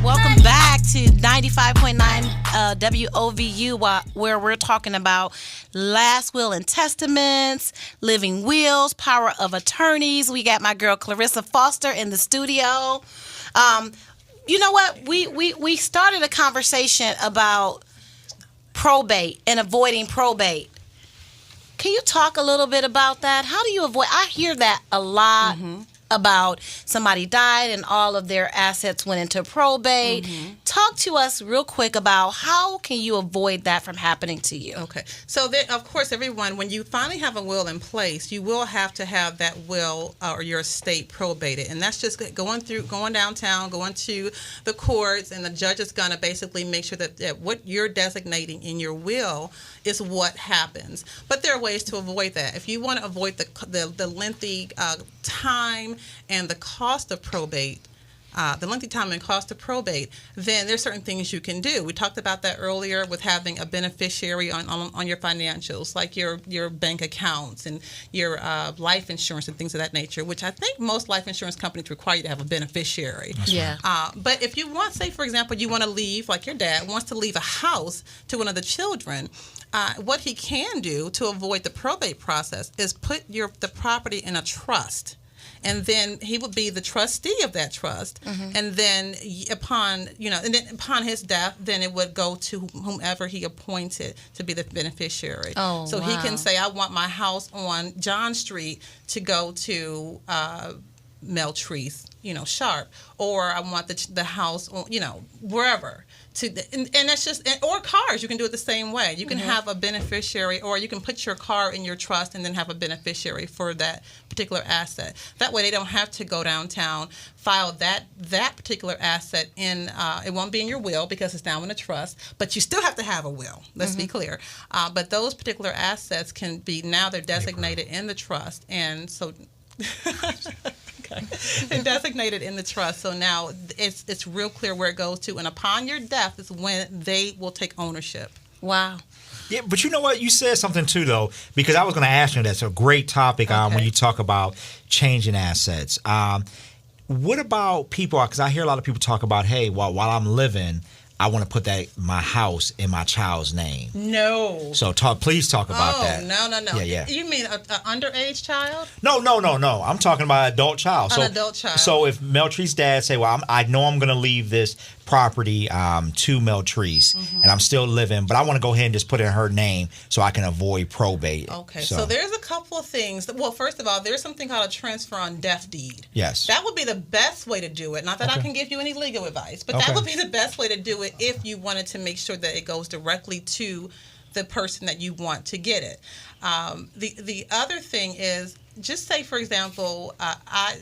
[SPEAKER 2] Welcome back to 95.9 WOVU, where we're talking about last will and testaments, living wills, power of attorneys. We got my girl Clarissa Foster in the studio. You know what? We started a conversation about probate and avoiding probate. Can you talk a little bit about that? How do you avoid? I hear that a lot about somebody died and all of their assets went into probate. Talk to us real quick about how can you avoid that from happening to you?
[SPEAKER 4] Okay. So, there, of course, everyone, when you finally have a will in place, you will have to have that will or your estate probated. And that's just going downtown, going to the courts, and the judge is going to basically make sure that what you're designating in your will is what happens. But there are ways to avoid that. If you want to avoid the lengthy time and the cost of probate, then there's certain things you can do. We talked about that earlier with having a beneficiary on your financials, like your bank accounts and your life insurance and things of that nature, which I think most life insurance companies require you to have a beneficiary.
[SPEAKER 2] Yeah.
[SPEAKER 4] But if you want, say, for example, you want to leave, like your dad wants to leave a house to one of the children, what he can do to avoid the probate process is put the property in a trust. And then he would be the trustee of that trust. And then upon his death, then it would go to whomever he appointed to be the beneficiary.
[SPEAKER 2] Oh,
[SPEAKER 4] so he can say, I want my house on John Street to go to Mel Treese, Sharp, or I want the house on, wherever. And that's just, or cars, you can do it the same way. You can have a beneficiary, or you can put your car in your trust and then have a beneficiary for that particular asset. That way they don't have to go downtown, file that particular asset in, it won't be in your will because it's now in a trust, but you still have to have a will, let's be clear. But those particular assets can be, now they're designated in the trust, and so... Okay. They're designated in the trust, so now it's real clear where it goes to, and upon your death is when they will take ownership.
[SPEAKER 2] Wow.
[SPEAKER 3] Yeah, but you know what? You said something too, though, because I was going to ask you. That's a great topic when you talk about changing assets. What about people? Because I hear a lot of people talk about, hey, while I'm living, I want to put my house in my child's name.
[SPEAKER 4] No.
[SPEAKER 3] So please talk about that.
[SPEAKER 4] No.
[SPEAKER 3] Yeah.
[SPEAKER 4] You mean an underage child?
[SPEAKER 3] No. I'm talking about an adult child.
[SPEAKER 4] An adult child.
[SPEAKER 3] So if Mel Treese's dad say, well, I know I'm going to leave this property to Mel Treese, and I'm still living, but I want to go ahead and just put it in her name so I can avoid probate.
[SPEAKER 4] Okay, so there's a couple of things. Well, first of all, there's something called a transfer on death deed.
[SPEAKER 3] Yes.
[SPEAKER 4] That would be the best way to do it. Not that I can give you any legal advice, but that would be the best way to do it if you wanted to make sure that it goes directly to the person that you want to get it. The other thing is, just say, for example,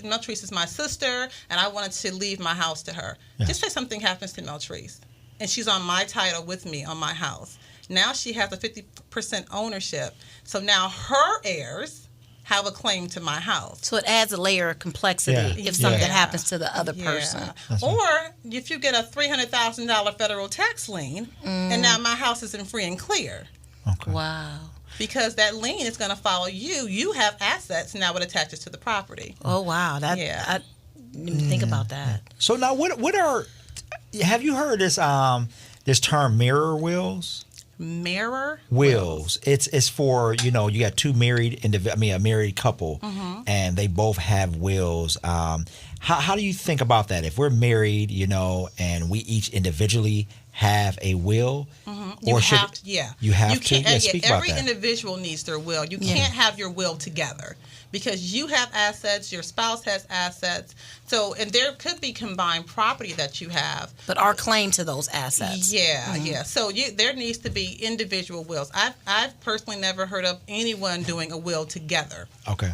[SPEAKER 4] Mel Treese is my sister, and I wanted to leave my house to her. Yes. Just say something happens to Mel Treese, and she's on my title with me on my house. Now she has a 50% ownership. So now her heirs have a claim to my house.
[SPEAKER 2] So it adds a layer of complexity if something happens to the other person.
[SPEAKER 4] Or if you get a $300,000 federal tax lien, and now my house isn't free and clear.
[SPEAKER 3] Okay.
[SPEAKER 2] Wow.
[SPEAKER 4] because that lien is going to follow you. You have assets now; it attaches to the property.
[SPEAKER 2] Oh wow, that I didn't think about that.
[SPEAKER 3] So now, what are? Have you heard this term mirror wills?
[SPEAKER 4] Mirror
[SPEAKER 3] wills. It's for you got two married a married couple, and they both have wills. How do you think about that? If we're married, and we each individually have a will,
[SPEAKER 4] you have to.
[SPEAKER 3] Yeah, speak about
[SPEAKER 4] every
[SPEAKER 3] that.
[SPEAKER 4] individual needs their will. You can't have your will together because you have assets, your spouse has assets. So, and there could be combined property that you have,
[SPEAKER 2] but our claim to those assets.
[SPEAKER 4] Yeah. So there needs to be individual wills. I've personally never heard of anyone doing a will together.
[SPEAKER 3] Okay.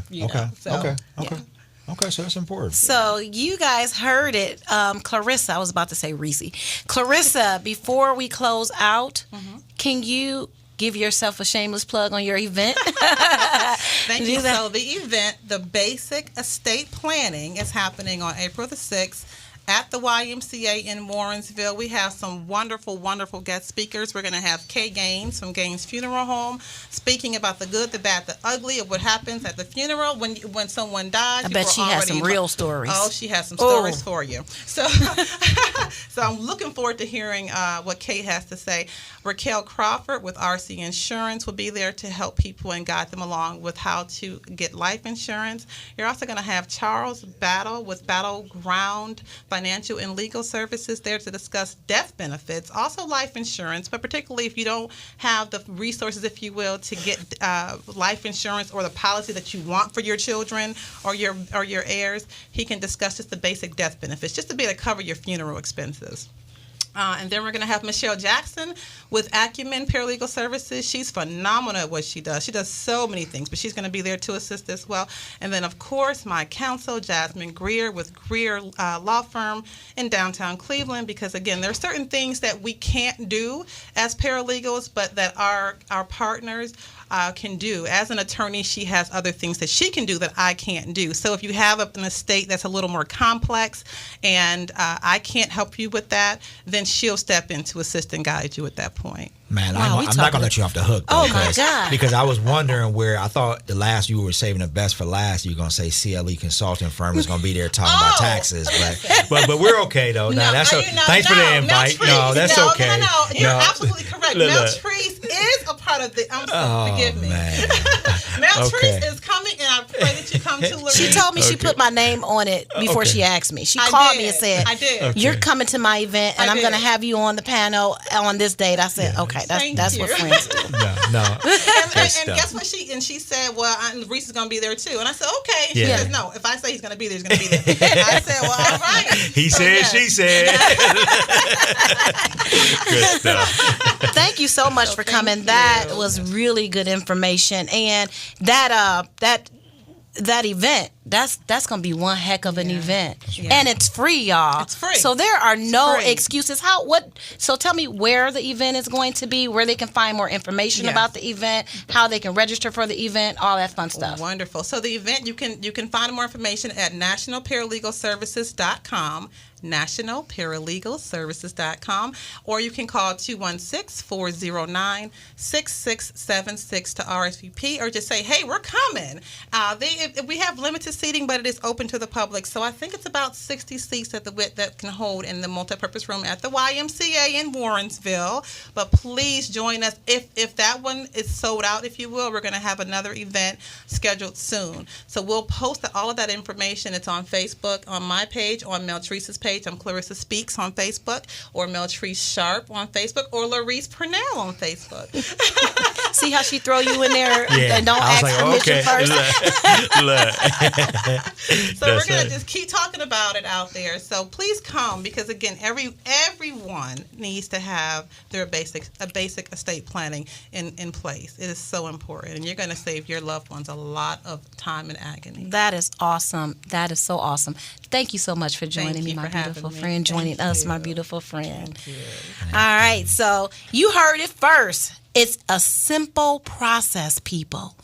[SPEAKER 3] Okay, so that's important.
[SPEAKER 2] So you guys heard it. Clarissa, I was about to say Reese. Clarissa, before we close out, can you give yourself a shameless plug on your event?
[SPEAKER 4] Thank you. So the event, the Basic Estate Planning, is happening on April the 6th. At the YMCA in Warrensville. We have some wonderful, wonderful guest speakers. We're going to have Kay Gaines from Gaines Funeral Home speaking about the good, the bad, the ugly of what happens at the funeral when someone dies.
[SPEAKER 2] I bet she has some real stories.
[SPEAKER 4] Oh, she has some stories for you. So, so I'm looking forward to hearing what Kay has to say. Raquel Crawford with RC Insurance will be there to help people and guide them along with how to get life insurance. You're also going to have Charles Battle with Battleground Financial and Legal Services there to discuss death benefits, also life insurance, but particularly if you don't have the resources, if you will, to get life insurance or the policy that you want for your children or your heirs, he can discuss just the basic death benefits, just to be able to cover your funeral expenses. And then we're going to have Michelle Jackson with Acumen Paralegal Services. She's phenomenal at what she does. She does so many things, but she's going to be there to assist as well. And then, of course, my counsel, Jasmine Greer with Greer Law Firm in downtown Cleveland, because, again, there are certain things that we can't do as paralegals, but that our partners can do. As an attorney, she has other things that she can do that I can't do. So if you have an estate that's a little more complex and I can't help you with that, then she'll step in to assist and guide you at that point.
[SPEAKER 3] Man, I'm not going to let you off the hook, though.
[SPEAKER 2] Oh, my God.
[SPEAKER 3] Because I was wondering where I thought you were saving the best for last. You were going to say CLE Consulting Firm is going to be there talking about taxes. But we're okay, though. Thanks for the invite. That's okay.
[SPEAKER 4] No, you're absolutely correct. Mel Treese is a part of the... Forgive me. Mel Treese is coming, and I pray that you come to Larissa.
[SPEAKER 2] She told me she put my name on it before she asked me. She called me and said,
[SPEAKER 4] I did.
[SPEAKER 2] You're coming to my event, and I'm going to have you on the panel on this date. I said, okay. That's what friends do.
[SPEAKER 3] No.
[SPEAKER 4] And guess what? She said, well, Reese is going to be there too. And I said, okay. And she says, no, if I say he's going to be there, he's going to be there. I said, well, all right.
[SPEAKER 3] He said, she said. Good stuff.
[SPEAKER 2] Thank you so much for coming. That was really good information. And that event, that's gonna be one heck of an event. And it's free, y'all.
[SPEAKER 4] It's free.
[SPEAKER 2] So there are no excuses. So tell me where the event is going to be, where they can find more information about the event, how they can register for the event, all that fun stuff.
[SPEAKER 4] Wonderful. So the event, you can find more information at nationalparalegalservices.com, nationalparalegalservices.com, or you can call 216-409-6676 to RSVP, or just say, hey, we're coming. We have limited seating, but it is open to the public. So I think it's about 60 seats that can hold in the multipurpose room at the YMCA in Warrensville. But please join us. If that one is sold out, if you will, we're going to have another event scheduled soon. So we'll post all of that information. It's on Facebook, on my page, on Mel Treese's page. I'm Clarissa Speaks on Facebook, or Mel Treese Sharp on Facebook, or Larice Purnell on Facebook.
[SPEAKER 2] See how she throw you in there and don't ask permission first?
[SPEAKER 3] Look.
[SPEAKER 4] So we're going to just keep talking about it out there. So please come, because again, everyone needs to have a basic estate planning in place. It is so important, and you're going to save your loved ones a lot of time and agony.
[SPEAKER 2] That is awesome. That is so awesome. Thank you so much for joining me, my beautiful friend, joining us, my beautiful friend.
[SPEAKER 4] Thank you.
[SPEAKER 2] All right, so you heard it first. It's a simple process, people.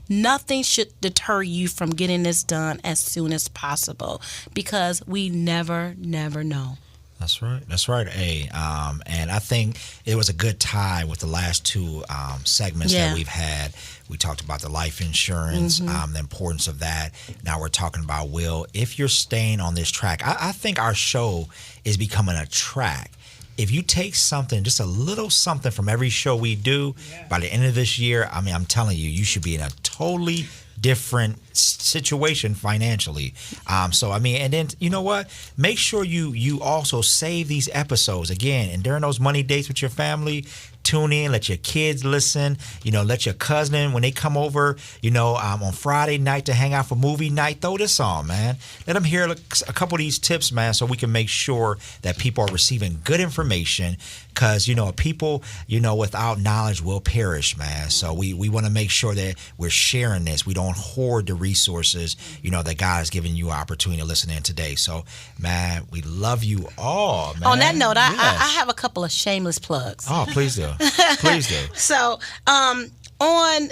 [SPEAKER 2] Nothing should deter you from getting this done as soon as possible, because we never know.
[SPEAKER 3] That's right. And I think it was a good tie with the last two segments that we've had. We talked about the life insurance, the importance of that. Now we're talking about will. If you're staying on this track, I think our show is becoming a track. If you take something, just a little something from every show we do, by the end of this year, I mean, I'm telling you, you should be in a totally different situation financially. So I mean, and then you know what? Make sure you also save these episodes again. And during those money dates with your family, tune in, let your kids listen, let your cousin, when they come over, on Friday night to hang out for movie night, throw this on, man. Let them hear a couple of these tips, man, so we can make sure that people are receiving good information, because, people, without knowledge will perish, man. So we want to make sure that we're sharing this. We don't hoard the resources, that God has given you an opportunity to listen in today. So, man, we love you all, man.
[SPEAKER 2] On that note, I have a couple of shameless plugs.
[SPEAKER 3] Oh, please do. Please do.
[SPEAKER 2] So, on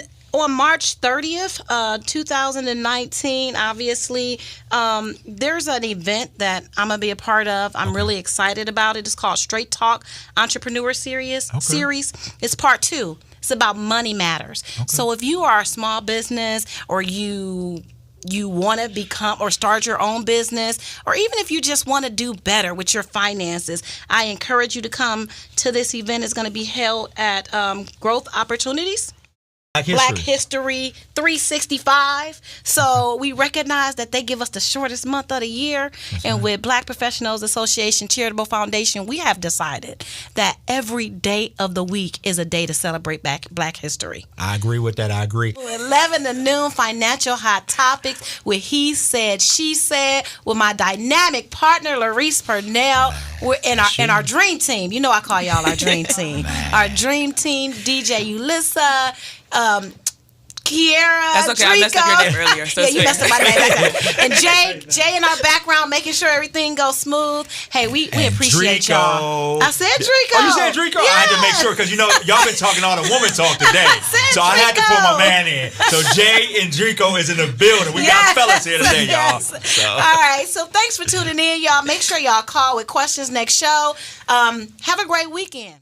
[SPEAKER 2] March 30th, 2019, obviously, there's an event that I'm going to be a part of. I'm really excited about it. It's called Straight Talk Entrepreneur Series. It's part 2. It's about money matters. So if you are a small business, or you want to become or start your own business, or even if you just want to do better with your finances, I encourage you to come to this event. It's going to be held at Growth Opportunities. Black History 365. So we recognize that they give us the shortest month of the year. And with Black Professionals Association Charitable Foundation, we have decided that every day of the week is a day to celebrate Black history.
[SPEAKER 3] I agree with that. I agree.
[SPEAKER 2] 11 to noon, financial hot topics with He Said, She Said, with my dynamic partner, Clarissa Purnell. We're in our dream team. I call y'all our dream team. Our dream team, DJ Ulissa, Kiera,
[SPEAKER 1] that's okay.
[SPEAKER 2] Drico.
[SPEAKER 1] I messed up your name earlier. So
[SPEAKER 2] you messed up my name. And Jay in our background, making sure everything goes smooth. Hey, we appreciate
[SPEAKER 3] Drico.
[SPEAKER 2] Y'all. I said Drico.
[SPEAKER 3] Oh, you said Drico?
[SPEAKER 2] Yes.
[SPEAKER 3] I had to make sure, because y'all been talking all the woman talk today. I had to put my man in. So Jay and Drico is in the building. We got fellas here today, y'all. So.
[SPEAKER 2] All right. So thanks for tuning in, y'all. Make sure y'all call with questions next show. Have a great weekend.